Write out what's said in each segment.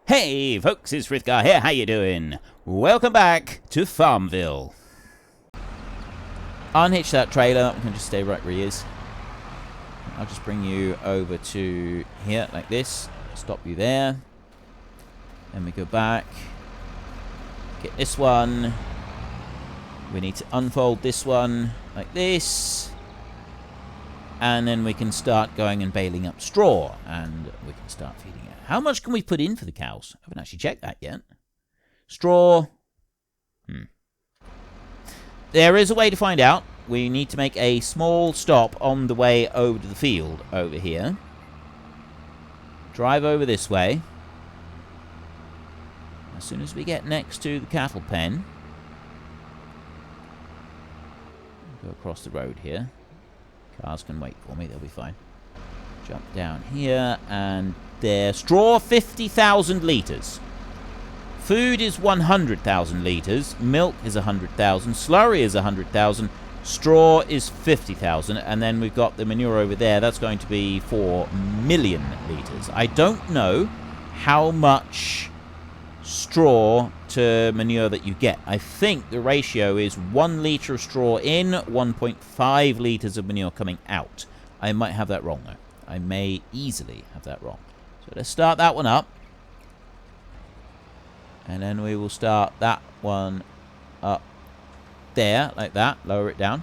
Hey folks, it's Frithgar here, how you doing? Welcome back to Farmville. Unhitch that trailer, we can just stay right where he is. I'll just bring you over to here, like this. Stop you there. Then we go back. Get this one. We need to unfold this one, like this. And then we can start going and baling up straw. And we can start feeding it. How much can we put in for the cows? I haven't actually checked that yet. Straw. There is a way to find out. We need to make a small stop on the way over to the field over here. Drive over this way. As soon as we get next to the cattle pen. Go across the road here. Cars can wait for me, they'll be fine. Jump down here, and there. Straw, 50,000 litres. Food is 100,000 litres. Milk is 100,000. Slurry is 100,000. Straw is 50,000. And then we've got the manure over there. That's going to be 4 million litres. I don't know how much straw to manure that you get. I think the ratio is 1 litre of straw in, 1.5 litres of manure coming out. I might have that wrong, though. I may easily have that wrong. So let's start that one up. And then we will start that one up there, like that. Lower it down.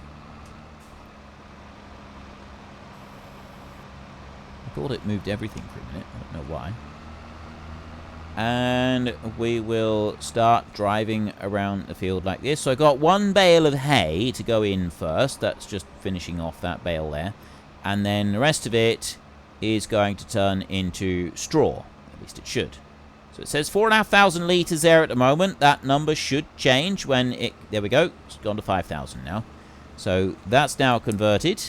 I thought it moved everything for a minute. I don't know why. And we will start driving around the field like this. So I got 1 bale of hay to go in first. That's just finishing off that bale there. And then the rest of it is going to turn into straw. At least it should. So it says 4,500 litres there at the moment. That number should change when it... There we go. It's gone to 5,000 now. So that's now converted.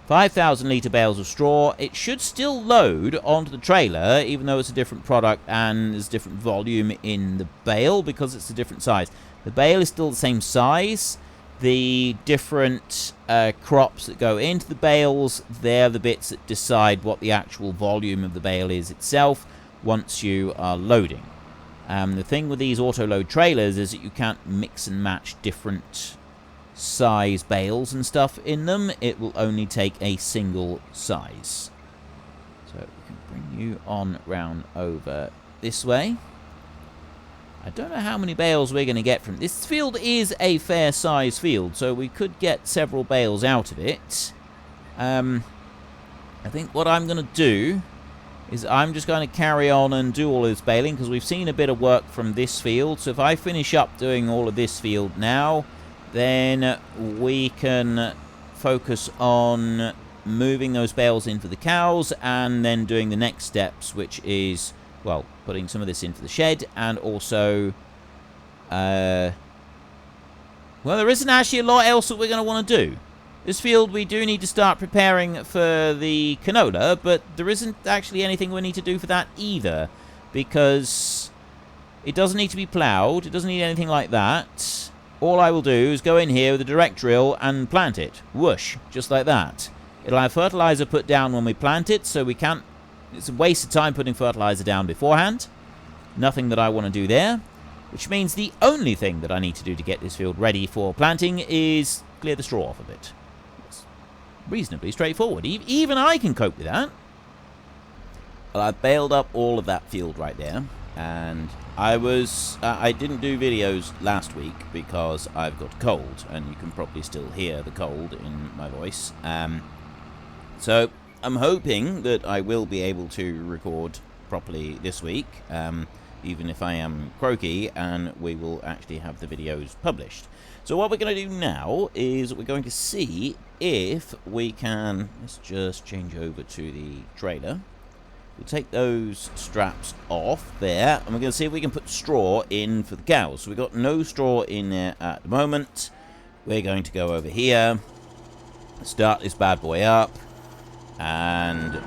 5,000 litre bales of straw. It should still load onto the trailer, even though it's a different product and there's different volume in the bale because it's a different size. The bale is still the same size. The different crops that go into the bales, they're the bits that decide what the actual volume of the bale is itself once you are loading. The thing with these auto-load trailers is that you can't mix and match different size bales and stuff in them. It will only take a single size. So we can bring you on round over this way. I don't know how many bales we're going to get from this field. Is a fair size field, so we could get several bales out of it. I think what I'm going to do is I'm just going to carry on and do all of this baling because we've seen a bit of work from this field. So if I finish up doing all of this field now, then we can focus on moving those bales in for the cows and then doing the next steps, which is, well, putting some of this into the shed and also, well, there isn't actually a lot else that we're going to want to do. This field, we do need to start preparing for the canola, but there isn't actually anything we need to do for that either, because it doesn't need to be ploughed, it doesn't need anything like that. All I will do is go in here with a direct drill and plant it. Whoosh, just like that. It'll have fertilizer put down when we plant it, so we can't... It's a waste of time putting fertilizer down beforehand. Nothing that I want to do there. Which means the only thing that I need to do to get this field ready for planting is clear the straw off of it. It's reasonably straightforward. Even I can cope with that. Well, I've baled up all of that field right there. And I didn't do videos last week because I've got a cold. And you can probably still hear the cold in my voice. So I'm hoping that I will be able to record properly this week, even if I am croaky, and we will actually have the videos published. So what we're going to do now is we're going to see if we can... Let's just change over to the trailer. We'll take those straps off there, and we're going to see if we can put straw in for the cows. So we've got no straw in there at the moment. We're going to go over here, start this bad boy up, and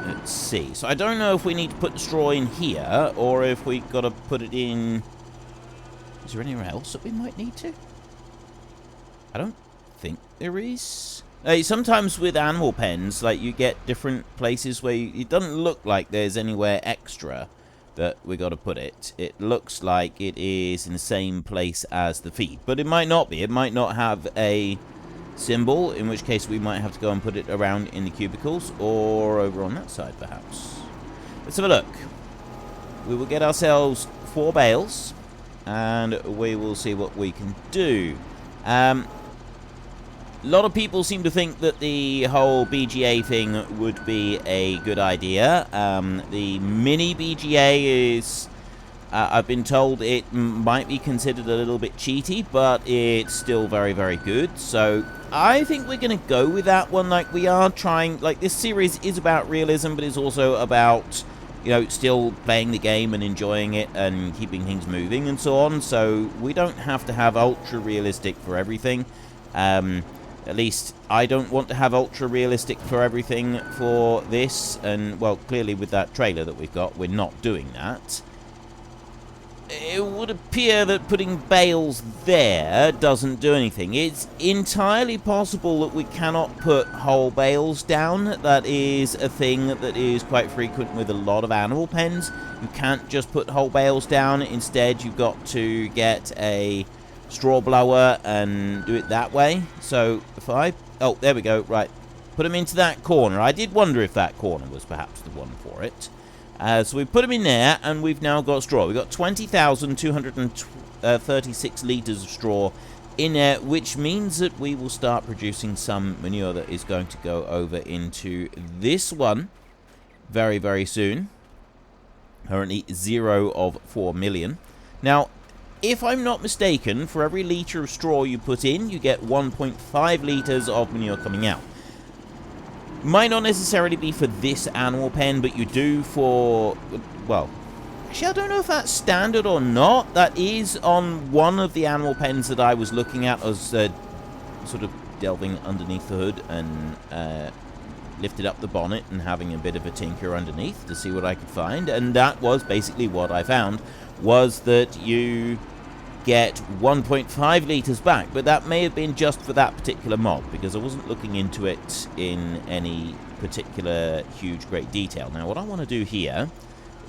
let's see. So I don't know if we need to put the straw in here, or if we've got to put it in... Is there anywhere else that we might need to? I don't think there is. Sometimes with animal pens, like, you get different places where it doesn't look like there's anywhere extra that we got to put it. It looks like it is in the same place as the feed, but it might not be. It might not have a symbol, in which case we might have to go and put it around in the cubicles or over on that side, perhaps. Let's have a look. We will get ourselves 4 bales, and we will see what we can do. A lot of people seem to think that the whole BGA thing would be a good idea. The mini BGA is, I've been told it might be considered a little bit cheaty, but it's still very, very good. So I think we're going to go with that one. Like, we are trying, like, this series is about realism, but it's also about, you know, still playing the game and enjoying it and keeping things moving and so on. So we don't have to have ultra realistic for everything. At least I don't want to have ultra realistic for everything for this, and well, clearly with that trailer that we've got, we're not doing that. It would appear that putting bales there doesn't do anything. It's entirely possible that we cannot put whole bales down. That is a thing that is quite frequent with a lot of animal pens. You can't just put whole bales down. Instead, you've got to get a straw blower and do it that way. So if I... oh, there we go. Right. Put them into that corner. I did wonder if that corner was perhaps the one for it. So we put them in there, and we've now got straw. We've got 20,236 litres of straw in there, which means that we will start producing some manure that is going to go over into this one very, very soon. Currently 0 of 4 million. Now, if I'm not mistaken, for every litre of straw you put in, you get 1.5 litres of manure coming out. Might not necessarily be for this animal pen, but you do for... well, actually, I don't know if that's standard or not. That is on one of the animal pens that I was looking at. I was sort of delving underneath the hood and lifted up the bonnet and having a bit of a tinker underneath to see what I could find. And that was basically what I found, was that you get 1.5 litres back, but that may have been just for that particular mob, because I wasn't looking into it in any particular huge great detail. Now what I want to do here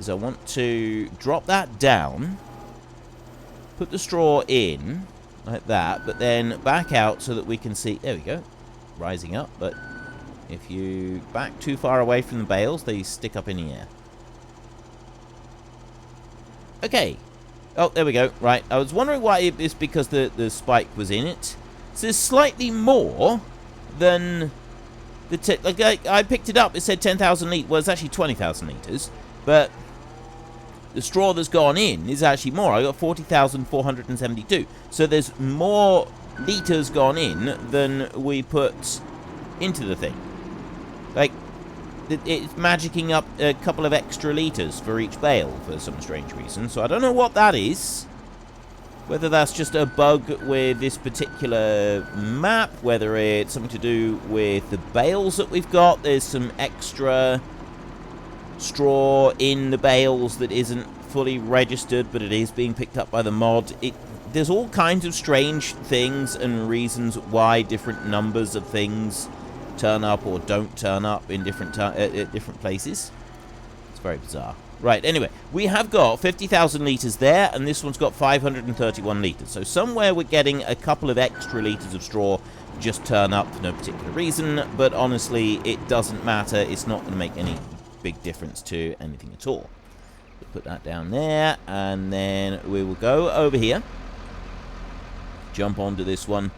is I want to drop that down, put the straw in like that, but then back out so that we can see, there we go, rising up. But if you back too far away from the bales, they stick up in the air. Okay. Oh, there we go. Right. I was wondering why it's because the spike was in it. So there's slightly more than the... like, I picked it up. It said 10,000 litres. Well, it's actually 20,000 litres. But the straw that's gone in is actually more. I got 40,472. So there's more litres gone in than we put into the thing. Like, it's magicking up a couple of extra litres for each bale for some strange reason. So I don't know what that is. Whether that's just a bug with this particular map, whether it's something to do with the bales that we've got. There's some extra straw in the bales that isn't fully registered, but it is being picked up by the mod. There's all kinds of strange things and reasons why different numbers of things turn up or don't turn up in different places. It's very bizarre. Right, anyway, we have got 50,000 litres there, and this one's got 531 litres. So somewhere we're getting a couple of extra litres of straw just turn up for no particular reason, but honestly, it doesn't matter. It's not going to make any big difference to anything at all. We'll put that down there, and then we will go over here, jump onto this one,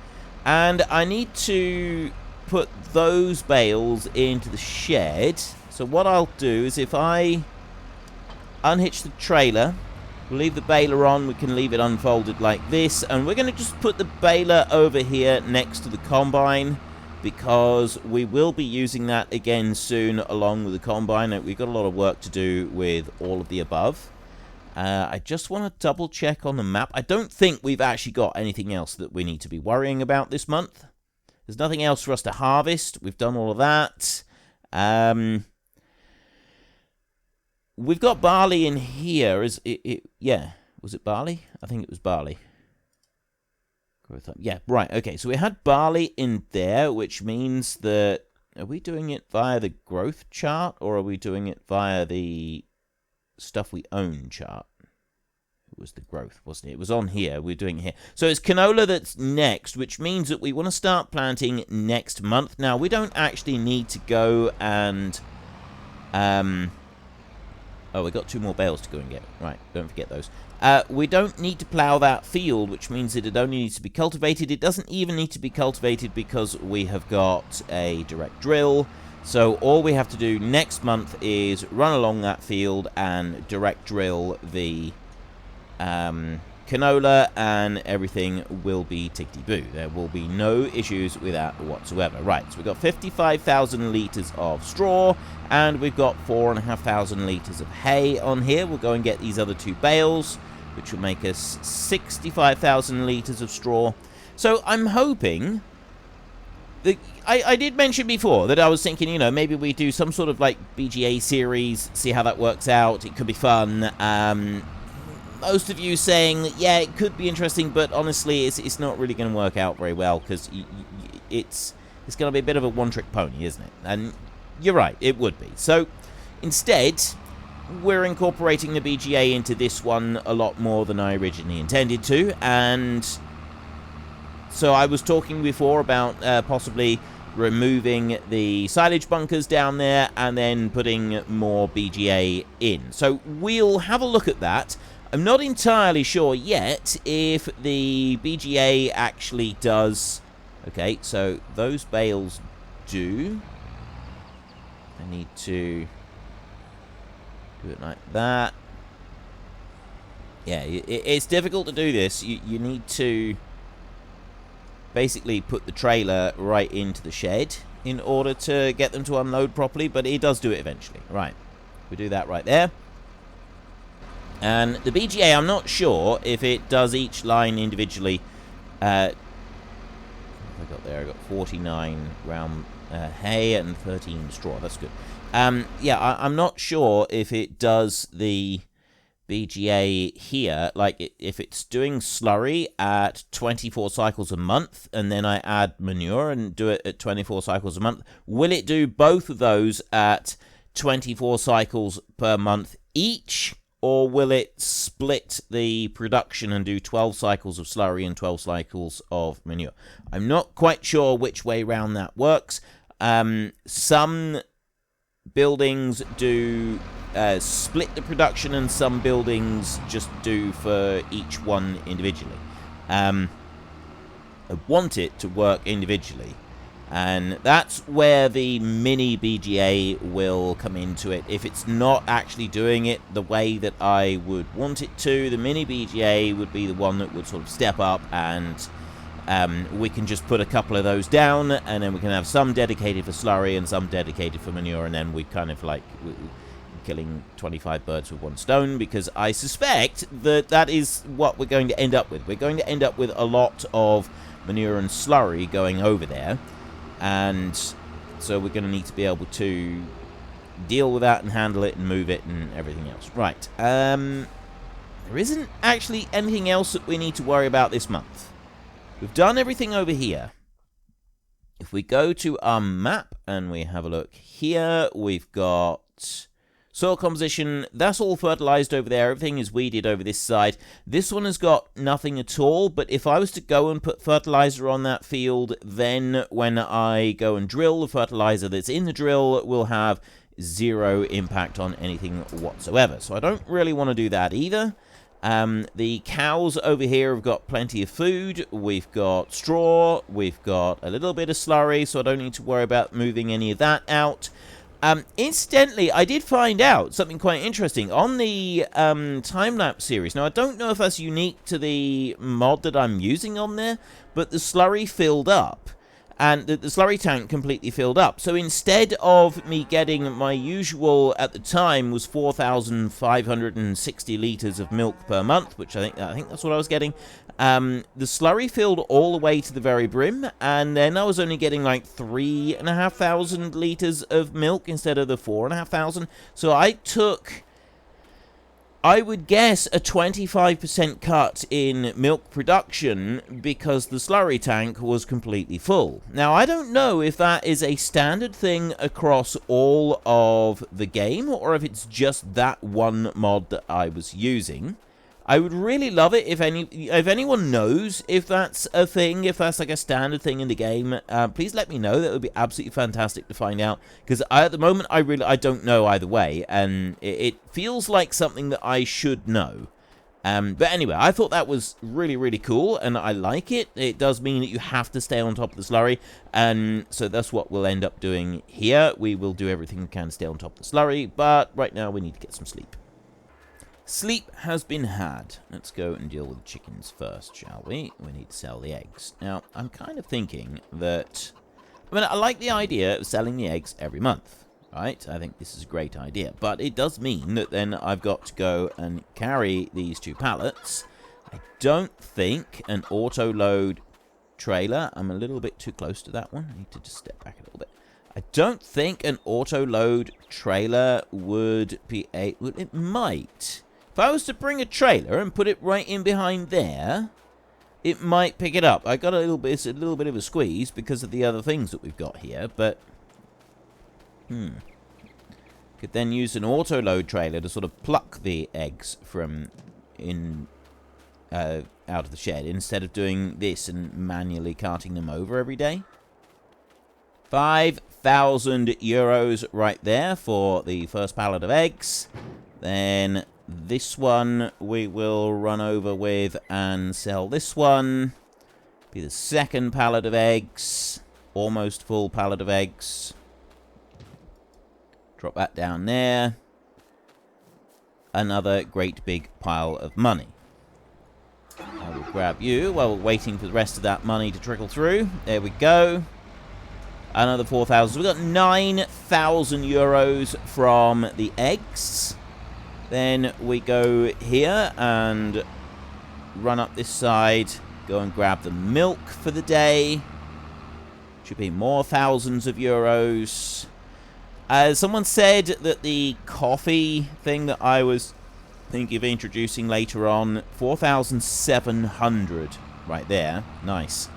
and I need to put those bales into the shed. So what I'll do is, if I unhitch the trailer, we'll leave the baler on, we can leave it unfolded like this, and we're going to just put the baler over here next to the combine, because we will be using that again soon along with the combine. We've got a lot of work to do with all of the above. I just want to double check on the map. I don't think we've actually got anything else that we need to be worrying about this month. There's nothing else for us to harvest. We've done all of that. We've got barley in here. Yeah. Was it barley? I think it was barley. Growth up. Yeah, right. Okay, so we had barley in there, which means that... Are we doing it via the growth chart, or are we doing it via the stuff we own chart? It was the growth, wasn't it? It was on here. We're doing it here. So it's canola that's next, which means that we want to start planting next month. Now, we don't actually need to go and... Oh, we got 2 more bales to go and get. Right, don't forget those. We don't need to plow that field, which means that it only needs to be cultivated. It doesn't even need to be cultivated because we have got a direct drill. So all we have to do next month is run along that field and direct drill the canola, and everything will be tickety-boo. There will be no issues with that whatsoever. Right, so we've got 55,000 litres of straw, and we've got 4,500 litres of hay on here. We'll go and get these other 2 bales, which will make us 65,000 litres of straw. So I'm hoping... I did mention before that I was thinking, you know, maybe we do some sort of, like, BGA series, see how that works out. It could be fun. Most of you saying that, yeah, it could be interesting, but honestly, it's not really going to work out very well, because it's going to be a bit of a one-trick pony, isn't it? And you're right, it would be. So, instead, we're incorporating the BGA into this one a lot more than I originally intended to, and so I was talking before about possibly removing the silage bunkers down there and then putting more BGA in. So, we'll have a look at that. I'm not entirely sure yet if the BGA actually does... Okay, so those bales do. I need to do it like that. Yeah, it's difficult to do this. You need to basically put the trailer right into the shed in order to get them to unload properly, but it does do it eventually. Right, we do that right there. And the BGA, I'm not sure if it does each line individually. What have I got there? I got 49 round hay and 13 straw. That's good. Yeah, I'm not sure if it does the BGA here, like if it's doing slurry at 24 cycles a month, and then I add manure and do it at 24 cycles a month. Will it do both of those at 24 cycles per month each? Or will it split the production and do 12 cycles of slurry and 12 cycles of manure? I'm not quite sure which way round that works. Some buildings do split the production, and some buildings just do for each one individually. I want it to work individually. And that's where the mini BGA will come into it. If it's not actually doing it the way that I would want it to, the mini BGA would be the one that would sort of step up, and we can just put a couple of those down, and then we can have some dedicated for slurry and some dedicated for manure, and then we kind of like killing 25 birds with one stone, because I suspect that that is what we're going to end up with. We're going to end up with a lot of manure and slurry going over there. And so we're going to need to be able to deal with that and handle it and move it and everything else. Right. There isn't actually anything else that we need to worry about this month. We've done everything over here. If we go to our map and we have a look here, we've got soil composition. That's all fertilized over there. Everything is weeded over this side. This one has got nothing at all, but if I was to go and put fertilizer on that field, then when I go and drill, the fertilizer that's in the drill will have zero impact on anything whatsoever. So I don't really want to do that either. The cows over here have got plenty of food. We've got straw. We've got a little bit of slurry, so I don't need to worry about moving any of that out. Incidentally, I did find out something quite interesting on the time-lapse series. Now, I don't know if that's unique to the mod that I'm using on there, but the slurry filled up. And the slurry tank completely filled up. So instead of me getting my usual, at the time, was 4,560 litres of milk per month, which I think that's what I was getting. The slurry filled all the way to the very brim, and then I was only getting like 3,500 litres of milk instead of the 4,500. So I took I would guess a 25% cut in milk production because the slurry tank was completely full. Now, I don't know if that is a standard thing across all of the game or if it's just that one mod that I was using. I would really love it if anyone knows if that's a thing, if that's like a standard thing in the game. Please let me know. That would be absolutely fantastic to find out. Because at the moment, I don't know either way, and it feels like something that I should know. But anyway, I thought that was really, really cool, and I like it. It does mean that you have to stay on top of the slurry, and so that's what we'll end up doing here. We will do everything we can to stay on top of the slurry, but right now we need to get some sleep. Sleep has been had. Let's go and deal with the chickens first, shall we? We need to sell the eggs. Now, I'm kind of thinking that... I mean, I like the idea of selling the eggs every month, right? I think this is a great idea. But it does mean that then I've got to go and carry these 2 pallets. I don't think an auto-load trailer... I'm a little bit too close to that one. I need to just step back a little bit. I don't think an auto-load trailer would be a... Well, it might... If I was to bring a trailer and put it right in behind there, it might pick it up. I got a little bit of a squeeze because of the other things that we've got here, but could then use an auto-load trailer to sort of pluck the eggs from out of the shed instead of doing this and manually carting them over every day. 5,000 euros right there for the first pallet of eggs. Then this one we will run over with and sell this one. Be the second pallet of eggs. Almost full pallet of eggs. Drop that down there. Another great big pile of money. I will grab you while we're waiting for the rest of that money to trickle through. There we go. Another 4,000. We've got 9,000 euros from the eggs. Then we go here and run up this side. Go and grab the milk for the day. Should be more thousands of euros. Someone said that the coffee thing that I was thinking of introducing later on, 4,700 right there. Nice.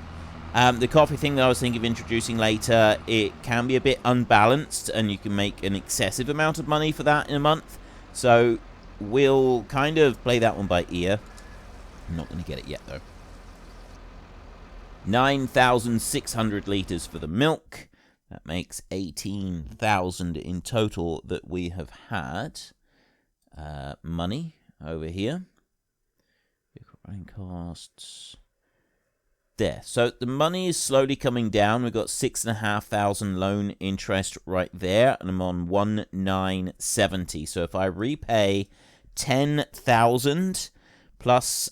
The coffee thing that I was thinking of introducing later, it can be a bit unbalanced, and you can make an excessive amount of money for that in a month. So we'll kind of play that one by ear. I'm not going to get it yet, though. 9,600 litres for the milk. That makes 18,000 in total that we have had. Money over here. Running costs. There. So the money is slowly coming down. We've got 6,500 loan interest right there, and I'm on 1,970. So if I repay 10,000 plus,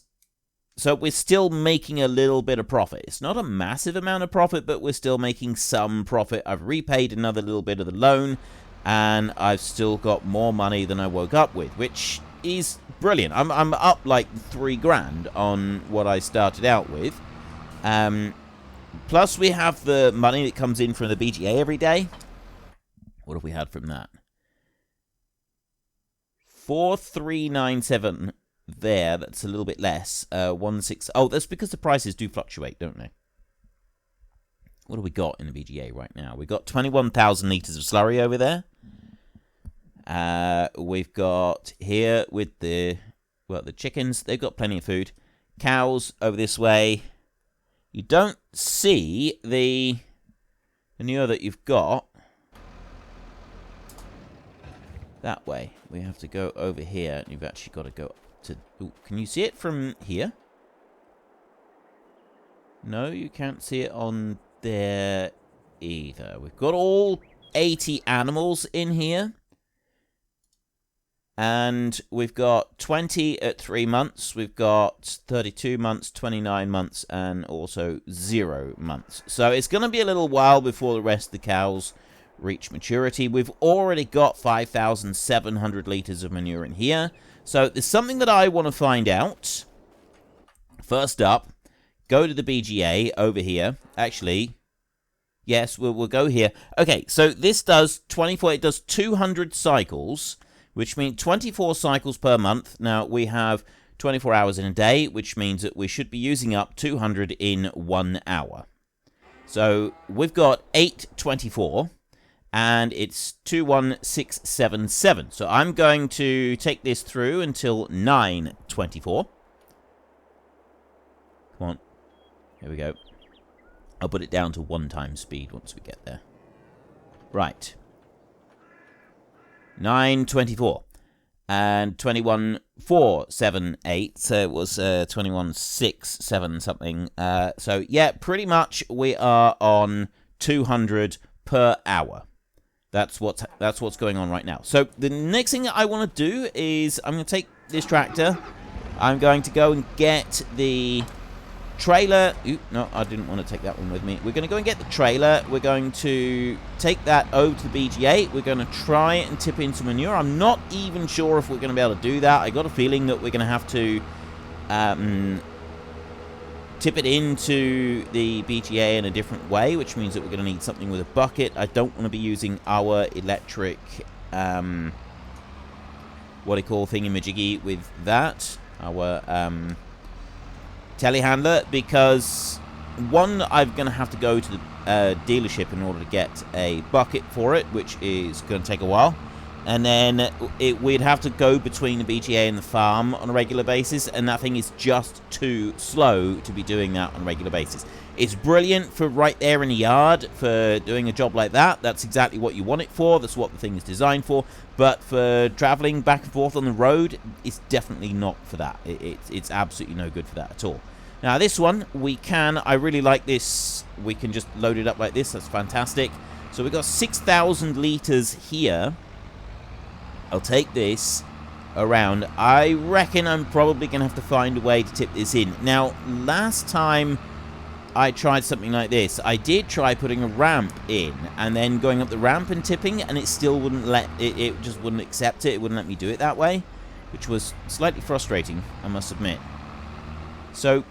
so we're still making a little bit of profit. It's not a massive amount of profit, but we're still making some profit. I've repaid another little bit of the loan, and I've still got more money than I woke up with, which is brilliant. I'm up like 3 grand on what I started out with. Plus we have the money that comes in from the BGA every day. What have we had from that? 4,397 there. That's a little bit less. 1,6. Oh, that's because the prices do fluctuate, don't they? What have we got in the BGA right now? We've got 21,000 litres of slurry over there. We've got here with the chickens. They've got plenty of food. Cows over this way. You don't see the manure that you've got that way. We have to go over here. You've actually got to go to... Ooh, can you see it from here? No, you can't see it on there either. We've got all 80 animals in here. And we've got 20 at 3 months. We've got 32 months, 29 months, and also 0 months. So it's going to be a little while before the rest of the cows reach maturity. We've already got 5,700 litres of manure in here. So there's something that I want to find out. First up, go to the BGA over here. Actually, yes, we'll go here. Okay, so this does 24. It does 200 cycles, which means 24 cycles per month. Now, we have 24 hours in a day, which means that we should be using up 200 in 1 hour. So we've got 824, and it's 21677. So I'm going to take this through until 924. Come on. Here we go. I'll put it down to 1 times speed once we get there. Right. 924. And 21478. So it was 21677 something. So yeah, pretty much we are on 200 per hour. That's what's going on right now. So the next thing that I want to do is I'm going to take this tractor. I'm going to go and get the trailer. Ooh, no, I didn't want to take that one with me. We're going to go and get the trailer. We're going to take that over to the BGA. We're going to try and tip in some manure. I'm not even sure if we're going to be able to do that. I got a feeling that we're going to have to tip it into the BGA in a different way, which means that we're going to need something with a bucket. I don't want to be using our electric what do you call thingamajiggy with that, our telehandler, because one, I'm going to have to go to the dealership in order to get a bucket for it, which is going to take a while. And then we'd have to go between the BGA and the farm on a regular basis, and that thing is just too slow to be doing that on a regular basis. It's brilliant for right there in the yard for doing a job like that. That's exactly what you want it for. That's what the thing is designed for. But for traveling back and forth on the road, it's definitely not for that. It's absolutely no good for that at all. Now, this one, I really like this. We can just load it up like this. That's fantastic. So we've got 6,000 litres here. I'll take this around. I reckon I'm probably going to have to find a way to tip this in. Now, last time I tried something like this, I did try putting a ramp in and then going up the ramp and tipping, and it still wouldn't let it just wouldn't accept it. It wouldn't let me do it that way, which was slightly frustrating, I must admit. So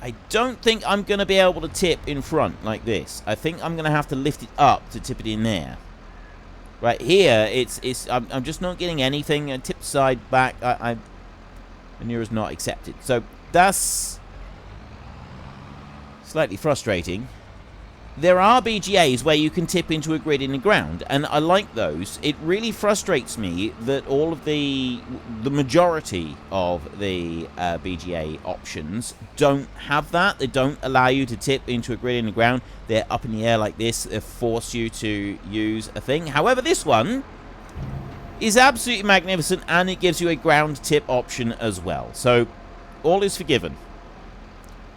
I don't think I'm going to be able to tip in front like this. I think I'm going to have to lift it up to tip it in there. Right here, I'm just not getting anything. Tip side back, manure is not accepted. So that's slightly frustrating. There are BGAs where you can tip into a grid in the ground, and I like those. It really frustrates me that all of the majority of the BGA options don't have that. They don't allow you to tip into a grid in the ground. They're up in the air like this. They force you to use a thing. However, this one is absolutely magnificent, and it gives you a ground tip option as well. So all is forgiven.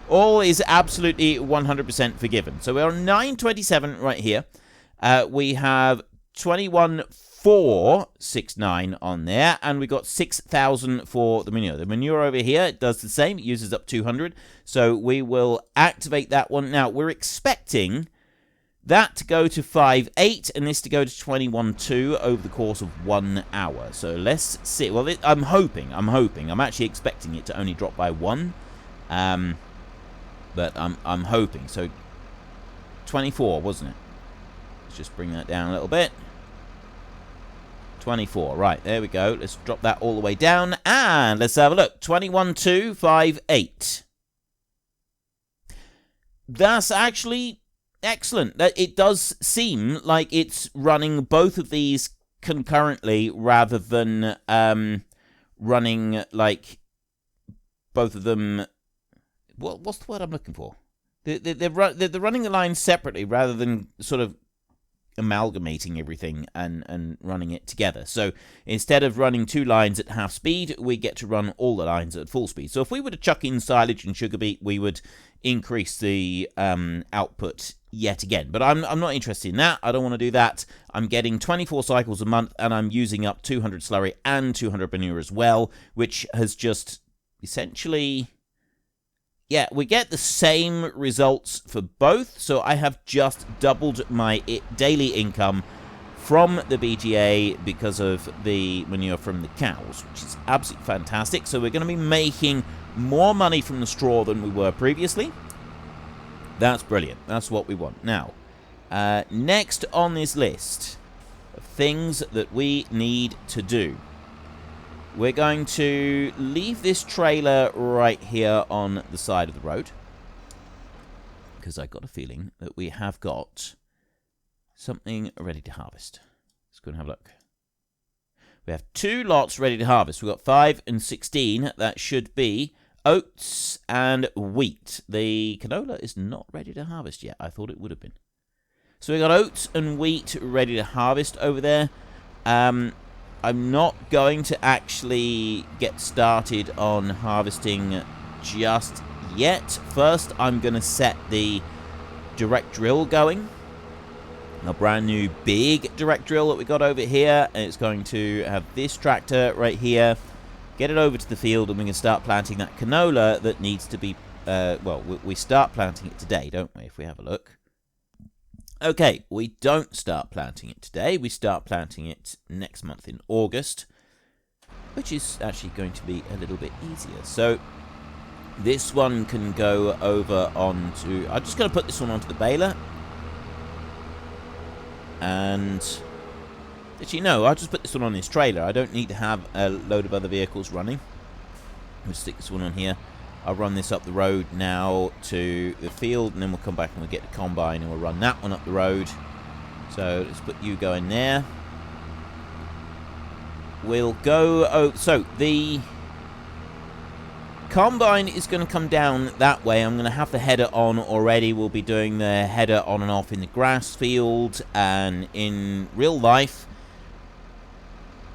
All is absolutely 100% forgiven. So we're on 927 right here. We have 21469 on there, and we got 6,000 for the manure. The manure over here does the same. It uses up 200. So we will activate that one. Now, we're expecting that to go to 5.8 and this to go to 21.2 over the course of 1 hour. So let's see. Well, I'm hoping. I'm actually expecting it to only drop by 1. But I'm hoping. So 24, wasn't it? Let's just bring that down a little bit. 24. Right, there we go. Let's drop that all the way down. And let's have a look. 21.258. That's actually excellent. It does seem like it's running both of these concurrently rather than running like both of them. What's the word I'm looking for? They're running the lines separately rather than sort of amalgamating everything and running it together. So instead of running 2 lines at half speed, we get to run all the lines at full speed. So if we were to chuck in silage and sugar beet, we would increase the output yet again. But I'm not interested in that. I don't want to do that. I'm getting 24 cycles a month, and I'm using up 200 slurry and 200 manure as well, which has just essentially... Yeah, we get the same results for both, so I have just doubled my daily income from the BGA because of the manure from the cows, which is absolutely fantastic. So we're going to be making more money from the straw than we were previously. That's brilliant. That's what we want. Now, next on this list of things that we need to do. We're going to leave this trailer right here on the side of the road, because I got a feeling that we have got something ready to harvest. Let's go and have a look. We have 2 lots ready to harvest. We've got 5 and 16. That should be oats and wheat. The canola is not ready to harvest yet. I thought it would have been. So we've got oats and wheat ready to harvest over there. I'm not going to actually get started on harvesting just yet. First, I'm going to set the direct drill going. A brand new big direct drill that we got over here. And it's going to have this tractor right here. Get it over to the field and we can start planting that canola that needs to be... well, we start planting it today, don't we, if we have a look. Okay, we don't start planting it today. We start planting it next month in August, which is actually going to be a little bit easier. So this one can go over onto... I'm just going to put this one onto the baler. And actually, no, I'll just put this one on this trailer. I don't need to have a load of other vehicles running. We'll stick this one on here. I'll run this up the road now to the field, and then we'll come back and we'll get the combine, and we'll run that one up the road. So let's put you going there. We'll go... Oh, so the combine is going to come down that way. I'm going to have the header on already. We'll be doing the header on and off in the grass field, and in real life,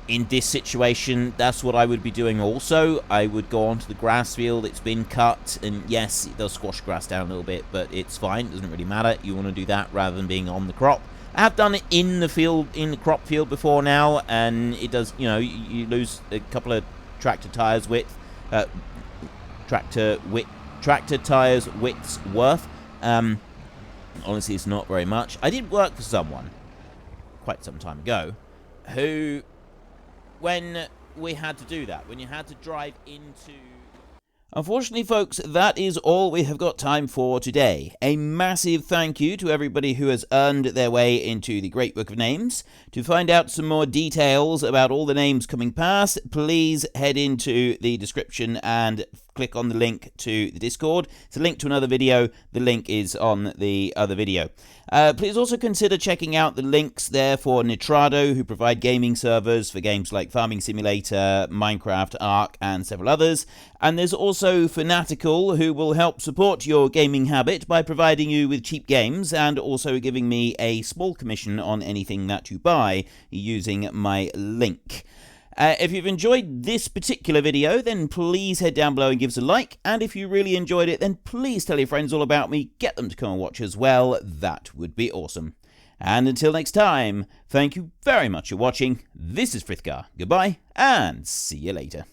in this situation, that's what I would be doing also. I would go onto the grass field. It's been cut, and yes, it does squash grass down a little bit, but it's fine. It doesn't really matter. You want to do that rather than being on the crop. I have done it in the field, in the crop field before now, and it does, you know, you lose a couple of tractor tires width, tractor tires widths worth. Honestly, it's not very much. I did work for someone quite some time ago who, when we had to do that, when you had to drive into... Unfortunately, folks, that is all we have got time for today. A massive thank you to everybody who has earned their way into the Great Book of Names. To find out some more details about all the names coming past, please head into the description and click on the link to the Discord. It's a link to another video. The link is on the other video. Please also consider checking out the links there for Nitrado, who provide gaming servers for games like Farming Simulator, Minecraft, Ark, and several others. And there's also Fanatical, who will help support your gaming habit by providing you with cheap games and also giving me a small commission on anything that you buy using my link. If you've enjoyed this particular video, then please head down below and give us a like. And if you really enjoyed it, then please tell your friends all about me. Get them to come and watch as well. That would be awesome. And until next time, thank you very much for watching. This is Frithgar. Goodbye, and see you later.